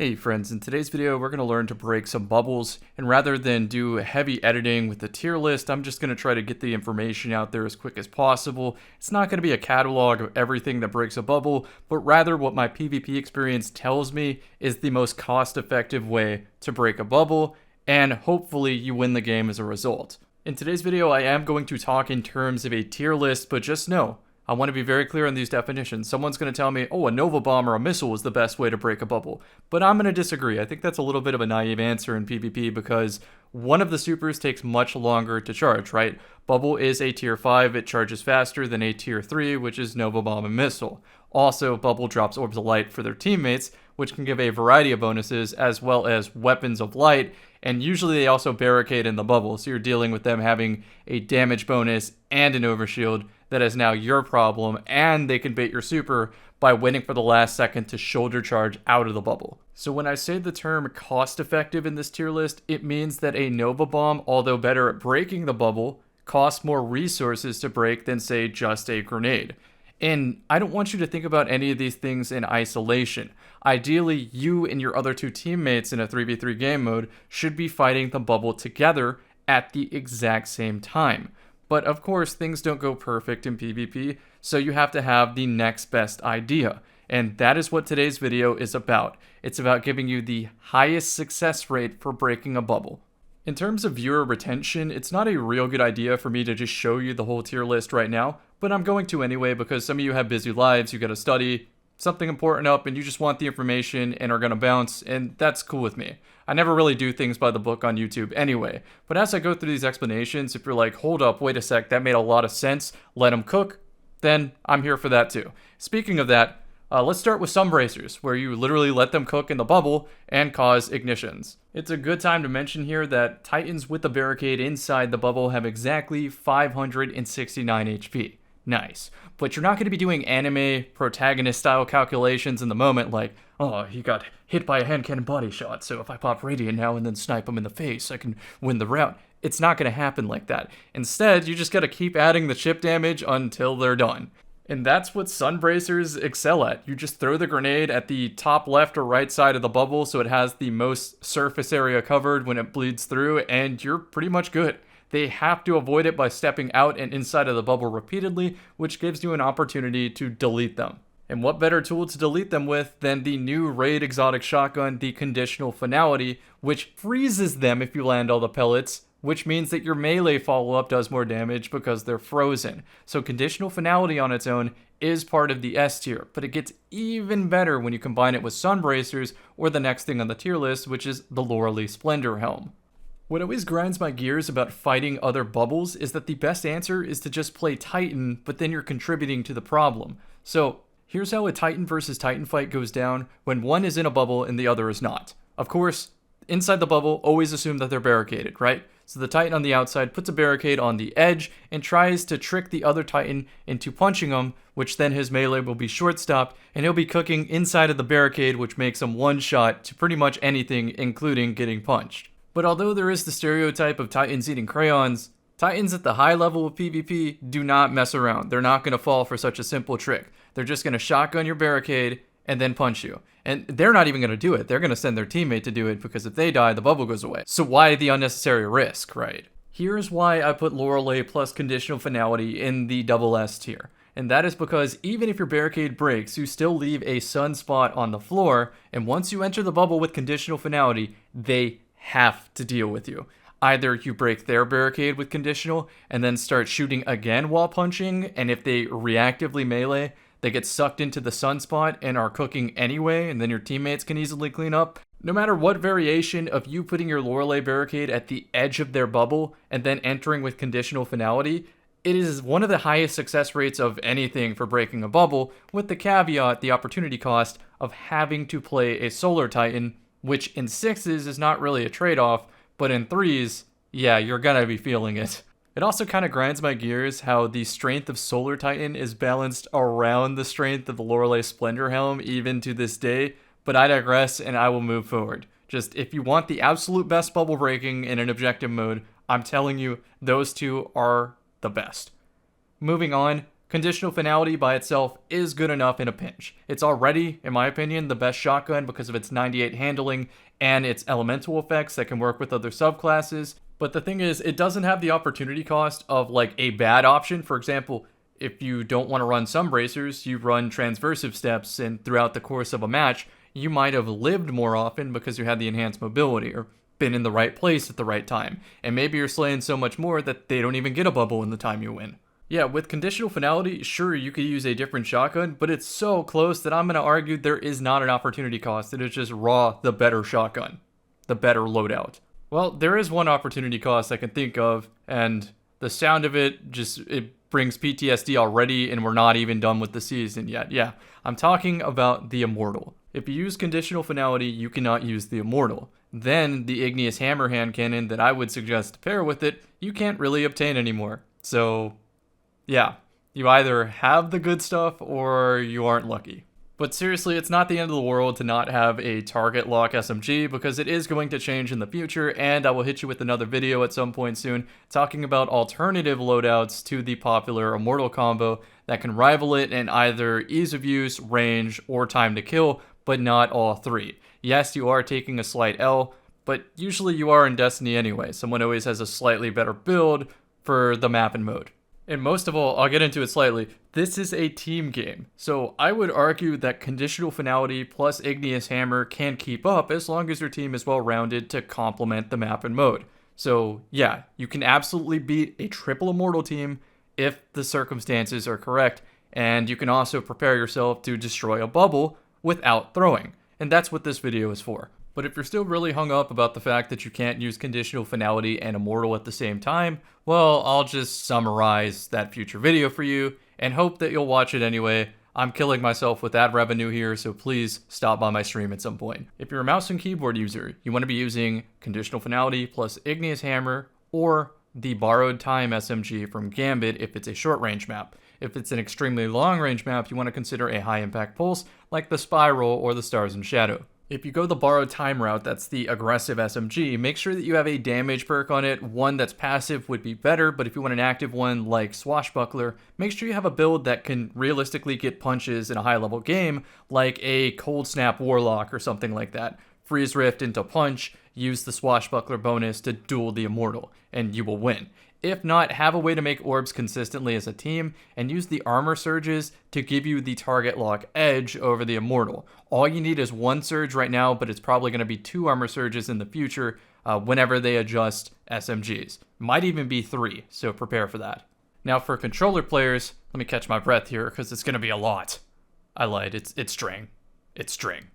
Hey friends, in today's video we're going to learn to break some bubbles, and rather than do heavy editing with the tier list, I'm just going to try to get the information out there as quick as possible. It's not going to be a catalog of everything that breaks a bubble, but rather what my PvP experience tells me is the most cost-effective way to break a bubble, and hopefully you win the game as a result. In today's video I am going to talk in terms of a tier list, but just know, I want to be very clear on these definitions. Someone's going to tell me, oh, a Nova Bomb or a missile is the best way to break a bubble. But I'm going to disagree. I think that's a little bit of a naive answer in PvP because one of the supers takes much longer to charge, right? Bubble is a tier 5. It charges faster than a tier 3, which is Nova Bomb and missile. Also, Bubble drops Orbs of Light for their teammates, which can give a variety of bonuses as well as weapons of light. And usually they also barricade in the bubble, so you're dealing with them having a damage bonus and an overshield that is now your problem, and they can bait your super by waiting for the last second to shoulder charge out of the bubble. So when I say the term cost effective in this tier list, it means that a Nova Bomb, although better at breaking the bubble, costs more resources to break than say just a grenade. And I don't want you to think about any of these things in isolation. Ideally, you and your other two teammates in a 3v3 game mode should be fighting the bubble together at the exact same time. But of course, things don't go perfect in PvP, so you have to have the next best idea. And that is what today's video is about. It's about giving you the highest success rate for breaking a bubble. In terms of viewer retention, it's not a real good idea for me to just show you the whole tier list right now, but I'm going to anyway because some of you have busy lives, you gotta study something important up, and you just want the information and are gonna bounce, and that's cool with me. I never really do things by the book on YouTube anyway, but as I go through these explanations, if you're like, hold up, wait a sec, that made a lot of sense, let them cook, then I'm here for that too. Speaking of that, let's start with Sunbracers, where you literally let them cook in the bubble and cause ignitions. It's a good time to mention here that Titans with the barricade inside the bubble have exactly 569 HP. Nice. But you're not going to be doing anime protagonist style calculations in the moment like, oh, he got hit by a hand cannon body shot, so if I pop Radiant now and then snipe him in the face, I can win the round. It's not going to happen like that. Instead, you just got to keep adding the chip damage until they're done. And that's what Sunbracers excel at. You just throw the grenade at the top left or right side of the bubble so it has the most surface area covered when it bleeds through, and you're pretty much good. They have to avoid it by stepping out and inside of the bubble repeatedly, which gives you an opportunity to delete them. And what better tool to delete them with than the new raid exotic shotgun, the conditional finality, which freezes them if you land all the pellets, which means that your melee follow-up does more damage because they're frozen. So conditional finality on its own is part of the S tier, but it gets even better when you combine it with Sunbracers or the next thing on the tier list, which is the Loreley Splendor helm. What always grinds my gears about fighting other bubbles is that the best answer is to just play Titan, but then you're contributing to the problem. So here's how a Titan versus Titan fight goes down when one is in a bubble and the other is not. Of course, inside the bubble, always assume that they're barricaded, right? So the Titan on the outside puts a barricade on the edge and tries to trick the other Titan into punching him, which then his melee will be short-stopped, and he'll be cooking inside of the barricade, which makes him one-shot to pretty much anything, including getting punched. But although there is the stereotype of Titans eating crayons, Titans at the high level of PvP do not mess around. They're not going to fall for such a simple trick. They're just going to shotgun your barricade and then punch you. And they're not even going to do it. They're going to send their teammate to do it because if they die, the bubble goes away. So why the unnecessary risk, right? Here's why I put Loreley plus conditional finality in the double S tier. And that is because even if your barricade breaks, you still leave a sunspot on the floor, and once you enter the bubble with conditional finality, they have to deal with you. Either you break their barricade with conditional and then start shooting again while punching, and if they reactively melee, they get sucked into the sunspot and are cooking anyway, and then your teammates can easily clean up. No matter what variation of you putting your Loreley barricade at the edge of their bubble and then entering with conditional finality, it is one of the highest success rates of anything for breaking a bubble, with the caveat, the opportunity cost, of having to play a Solar Titan, which in 6s is not really a trade-off, but in 3s, yeah, you're gonna be feeling it. It also kind of grinds my gears how the strength of Solar Titan is balanced around the strength of the Loreley Splendor helm even to this day, but I digress and I will move forward. Just if you want the absolute best bubble breaking in an objective mode, I'm telling you, those two are the best. Moving on, Conditional finality by itself is good enough in a pinch. It's already, in my opinion, the best shotgun because of its 98 handling and its elemental effects that can work with other subclasses. But the thing is, it doesn't have the opportunity cost of like a bad option. For example, if you don't want to run some bracers, you run transversive steps, and throughout the course of a match, you might have lived more often because you had the enhanced mobility or been in the right place at the right time. And maybe you're slaying so much more that they don't even get a bubble in the time you win. Yeah, with conditional finality, sure, you could use a different shotgun, but it's so close that I'm going to argue there is not an opportunity cost. It is just raw the better shotgun, the better loadout. Well, there is one opportunity cost I can think of, and the sound of it brings PTSD already, and we're not even done with the season yet. Yeah, I'm talking about the Immortal. If you use conditional finality, you cannot use the Immortal. Then the Igneous Hammer hand cannon that I would suggest to pair with it, you can't really obtain anymore. So, yeah, you either have the good stuff or you aren't lucky. But seriously, it's not the end of the world to not have a target lock SMG because it is going to change in the future, and I will hit you with another video at some point soon talking about alternative loadouts to the popular Immortal combo that can rival it in either ease of use, range, or time to kill, but not all three. Yes, you are taking a slight L, but usually you are in Destiny anyway. Someone always has a slightly better build for the map and mode. And most of all, I'll get into it slightly, this is a team game. So I would argue that conditional finality plus Igneous Hammer can keep up as long as your team is well rounded to complement the map and mode. So yeah, you can absolutely beat a triple Immortal team if the circumstances are correct, and you can also prepare yourself to destroy a bubble without throwing. And that's what this video is for. But if you're still really hung up about the fact that you can't use conditional finality and Immortal at the same time, well, I'll just summarize that future video for you and hope that you'll watch it anyway. I'm killing myself with ad revenue here, so please stop by my stream at some point. If you're a mouse and keyboard user, you want to be using conditional finality plus Igneous Hammer or the Borrowed Time SMG from Gambit if it's a short range map. If it's an extremely long range map, you want to consider a high impact pulse like the Spiral or the Stars and Shadow. If you go the Borrowed Time route, that's the aggressive SMG, make sure that you have a damage perk on it. One that's passive would be better, but if you want an active one like Swashbuckler, make sure you have a build that can realistically get punches in a high level game, like a Cold Snap Warlock or something like that. Freeze Rift into punch, use the Swashbuckler bonus to duel the Immortal, and you will win. If not, have a way to make orbs consistently as a team, and use the armor surges to give you the target lock edge over the Immortal. All you need is one surge right now, but it's probably going to be 2 armor surges in the future whenever they adjust SMGs. Might even be 3, so prepare for that. Now for controller players, let me catch my breath here because it's going to be a lot. I lied, it's string. It's string.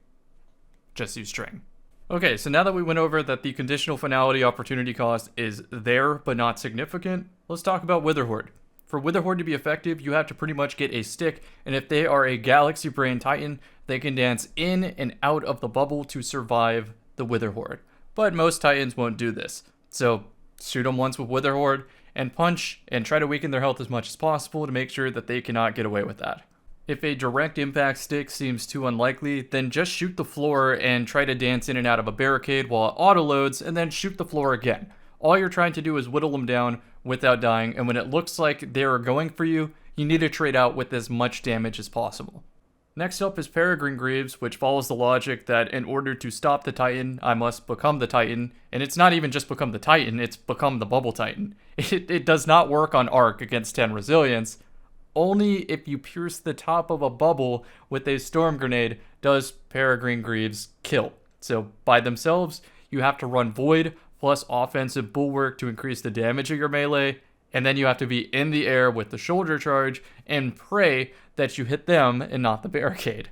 Just use string. Okay, so now that we went over that the conditional finality opportunity cost is there but not significant, let's talk about Witherhoard. For Witherhoard to be effective, you have to pretty much get a stick, and if they are a Galaxy Brain Titan, they can dance in and out of the bubble to survive the Witherhoard. But most Titans won't do this. So shoot them once with Witherhoard and punch and try to weaken their health as much as possible to make sure that they cannot get away with that. If a direct impact stick seems too unlikely, then just shoot the floor and try to dance in and out of a barricade while it auto-loads, and then shoot the floor again. All you're trying to do is whittle them down without dying, and when it looks like they are going for you, you need to trade out with as much damage as possible. Next up is Peregrine Greaves, which follows the logic that in order to stop the Titan, I must become the Titan, and it's not even just become the Titan, it's become the Bubble Titan. It does not work on Arc against 10 resilience. Only if you pierce the top of a bubble with a storm grenade does Peregrine Greaves kill. So by themselves, you have to run Void plus offensive Bulwark to increase the damage of your melee, and then you have to be in the air with the shoulder charge and pray that you hit them and not the barricade.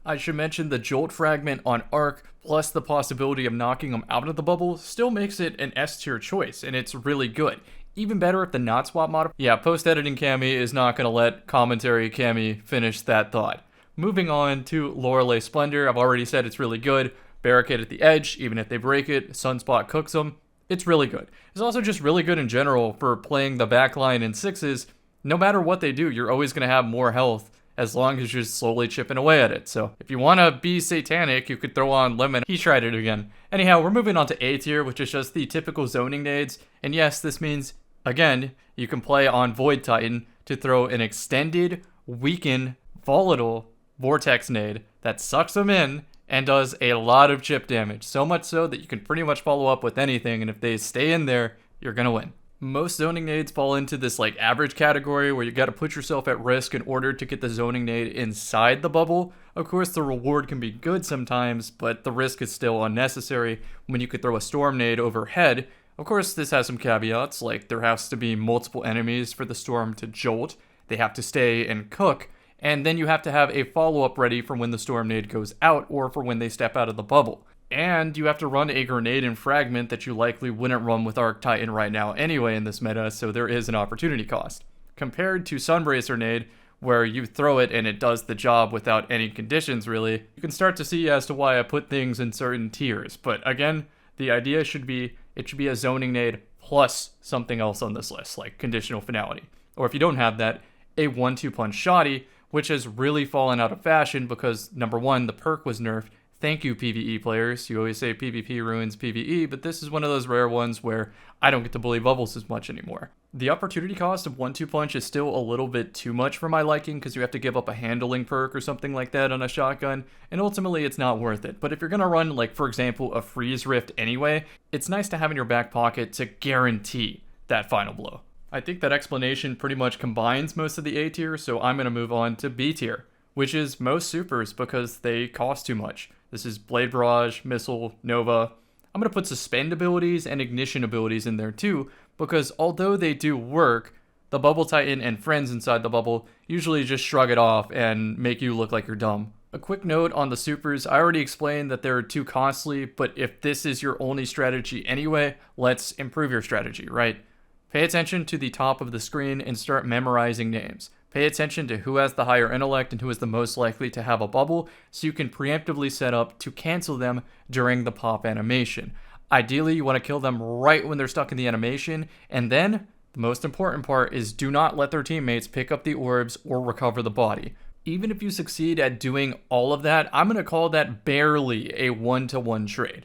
I should mention the Jolt fragment on Arc plus the possibility of knocking them out of the bubble still makes it an S tier choice, and it's really good. Even better if the not swap modifier. Yeah, post-editing Cammy is not going to let commentary Cammy finish that thought. Moving on to Loreley Splendor, I've already said it's really good. Barricade at the edge, even if they break it, Sunspot cooks them. It's really good. It's also just really good in general for playing the backline in 6s. No matter what they do, you're always going to have more health as long as you're slowly chipping away at it. So if you want to be satanic, you could throw on Lemon. He tried it again. Anyhow, we're moving on to A tier, which is just the typical zoning nades. And yes, this means, again, you can play on Void Titan to throw an extended, weakened, volatile vortex nade that sucks them in and does a lot of chip damage. So much so that you can pretty much follow up with anything, and if they stay in there, you're gonna win. Most zoning nades fall into this like average category where you gotta put yourself at risk in order to get the zoning nade inside the bubble. Of course, the reward can be good sometimes, but the risk is still unnecessary when you could throw a storm nade overhead. Of course, this has some caveats, like there has to be multiple enemies for the storm to jolt, they have to stay and cook, and then you have to have a follow-up ready for when the storm nade goes out or for when they step out of the bubble. And you have to run a grenade and fragment that you likely wouldn't run with Arc Titan right now anyway in this meta, so there is an opportunity cost. Compared to Sunbracer Nade, where you throw it and it does the job without any conditions really, you can start to see as to why I put things in certain tiers. But again, the idea should be, it should be a zoning nade plus something else on this list, like conditional finality. Or if you don't have that, a 1-2 punch shoddy, which has really fallen out of fashion because number one, the perk was nerfed. Thank you, PvE players. You always say PvP ruins PvE, but this is one of those rare ones where I don't get to bully bubbles as much anymore. The opportunity cost of 1-2 punch is still a little bit too much for my liking because you have to give up a handling perk or something like that on a shotgun, and ultimately it's not worth it. But if you're gonna run, like for example, a freeze rift anyway, it's nice to have in your back pocket to guarantee that final blow. I think that explanation pretty much combines most of the A tier, so I'm gonna move on to B tier, which is most supers because they cost too much. This is Blade Barrage, Missile, Nova. I'm going to put Suspend abilities and Ignition abilities in there too, because although they do work, the Bubble Titan and friends inside the bubble usually just shrug it off and make you look like you're dumb. A quick note on the supers, I already explained that they're too costly, but if this is your only strategy anyway, let's improve your strategy, right? Pay attention to the top of the screen and start memorizing names. Pay attention to who has the higher intellect and who is the most likely to have a bubble, so you can preemptively set up to cancel them during the pop animation. Ideally, you want to kill them right when they're stuck in the animation, and then, the most important part is do not let their teammates pick up the orbs or recover the body. Even if you succeed at doing all of that, I'm going to call that barely a 1-to-1 trade.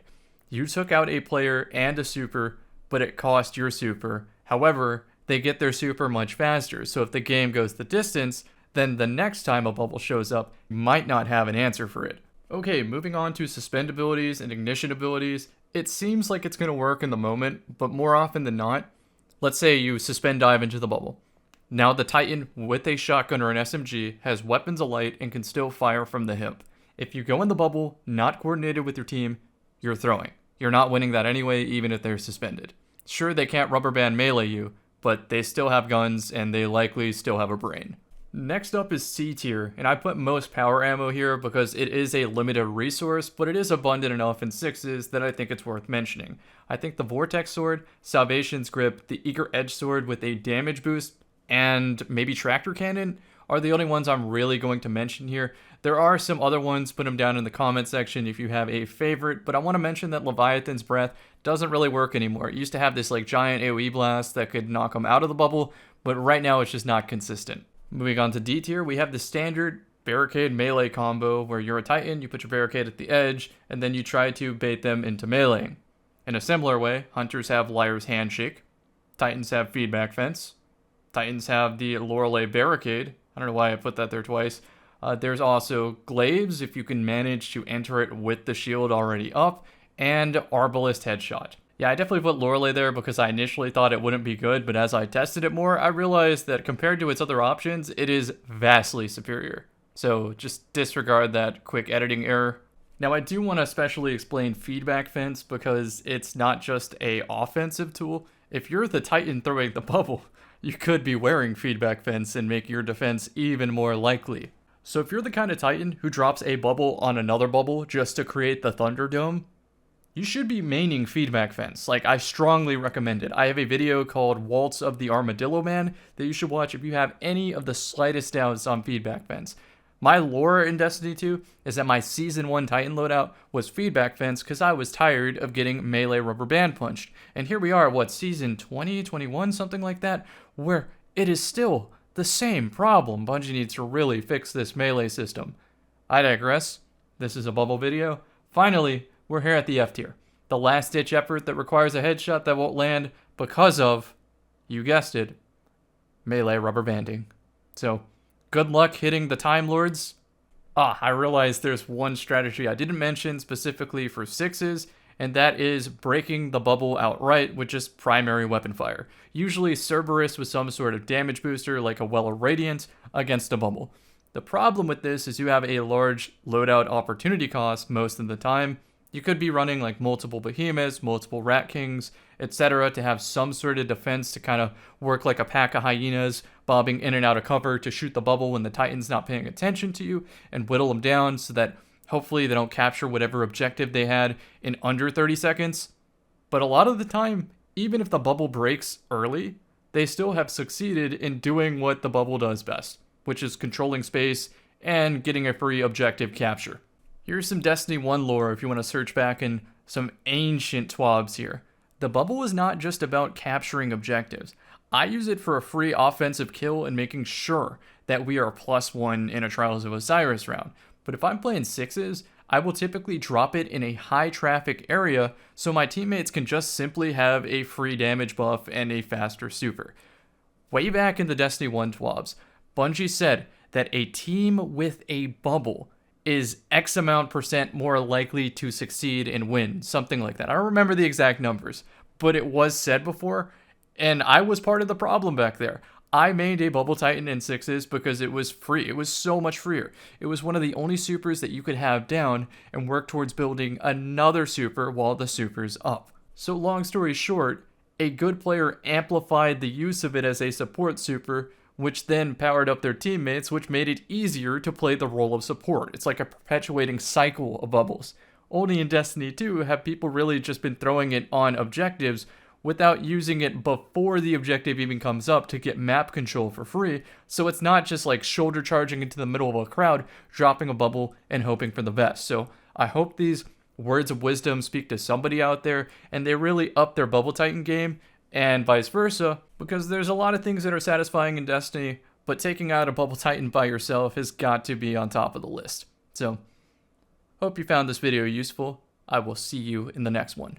You took out a player and a super, but it cost your super. However, they get their super much faster, so if the game goes the distance, then the next time a bubble shows up, you might not have an answer for it. Okay, moving on to suspend abilities and ignition abilities. It seems like it's going to work in the moment, but more often than not, let's say you suspend dive into the bubble. Now the Titan with a shotgun or an SMG has weapons alight and can still fire from the hip. If you go in the bubble, not coordinated with your team, you're throwing. You're not winning that anyway, even if they're suspended. Sure, they can't rubber band melee you, but they still have guns and they likely still have a brain. Next up is C tier, and I put most power ammo here because it is a limited resource, but it is abundant enough in 6s that I think it's worth mentioning. I think the Vortex Sword, Salvation's Grip, the Eager Edge Sword with a damage boost, and maybe Tractor Cannon are the only ones I'm really going to mention here. There are some other ones, put them down in the comment section if you have a favorite, but I want to mention that Leviathan's Breath doesn't really work anymore. It used to have this like giant AoE blast that could knock them out of the bubble, but right now it's just not consistent. Moving on to D tier, we have the standard barricade melee combo where you're a Titan, you put your barricade at the edge, and then you try to bait them into meleeing. In a similar way, Hunters have Liar's Handshake, Titans have Feedback Fence, Titans have the Loreley Barricade. I don't know why I put that there twice. There's also Glaives, if you can manage to enter it with the shield already up, and Arbalest Headshot. Yeah, I definitely put Loreley there because I initially thought it wouldn't be good, but as I tested it more, I realized that compared to its other options, it is vastly superior. So just disregard that quick editing error. Now I do want to especially explain Feedback Fence because it's not just a offensive tool. If you're the Titan throwing the bubble, you could be wearing Feedback Fence and make your defense even more likely. So if you're the kind of Titan who drops a bubble on another bubble just to create the Thunderdome, you should be maining Feedback Fence. Like, I strongly recommend it. I have a video called Waltz of the Armadillo Man that you should watch if you have any of the slightest doubts on Feedback Fence. My lore in Destiny 2 is that my Season 1 Titan loadout was Feedback Fence because I was tired of getting melee rubber band punched. And here we are, what, Season 20, 21, something like that, where it is still the same problem. Bungie needs to really fix this melee system. I digress. This is a bubble video. Finally, we're here at the F tier. The last-ditch effort that requires a headshot that won't land because of, you guessed it, melee rubber banding. So, good luck hitting the Time Lords. I realized there's one strategy I didn't mention specifically for 6s, and that is breaking the bubble outright with just primary weapon fire. Usually Cerberus with some sort of damage booster like a Well of Radiant against a bubble. The problem with this is you have a large loadout opportunity cost most of the time. You could be running like multiple behemoths, multiple rat kings, etc. to have some sort of defense to kind of work like a pack of hyenas, bobbing in and out of cover to shoot the bubble when the Titan's not paying attention to you and whittle them down so that hopefully they don't capture whatever objective they had in under 30 seconds. But a lot of the time, even if the bubble breaks early, they still have succeeded in doing what the bubble does best, which is controlling space and getting a free objective capture. Here's some Destiny 1 lore if you want to search back in some ancient TWABs here. The bubble is not just about capturing objectives. I use it for a free offensive kill and making sure that we are +1 in a Trials of Osiris round. But if I'm playing 6s, I will typically drop it in a high traffic area so my teammates can just simply have a free damage buff and a faster super. Way back in the Destiny 1 TWABs, Bungie said that a team with a bubble is X amount % more likely to succeed and win, something like that. I don't remember the exact numbers, but it was said before, and I was part of the problem back there. I made a Bubble Titan in 6s because it was free. It was so much freer. It was one of the only supers that you could have down and work towards building another super while the super's up. So long story short, a good player amplified the use of it as a support super, which then powered up their teammates, which made it easier to play the role of support. It's like a perpetuating cycle of bubbles. Only in Destiny 2 have people really just been throwing it on objectives without using it before the objective even comes up to get map control for free, so it's not just like shoulder charging into the middle of a crowd, dropping a bubble, and hoping for the best. So I hope these words of wisdom speak to somebody out there, and they really up their Bubble Titan game, and vice versa, because there's a lot of things that are satisfying in Destiny, but taking out a Bubble Titan by yourself has got to be on top of the list. So, hope you found this video useful. I will see you in the next one.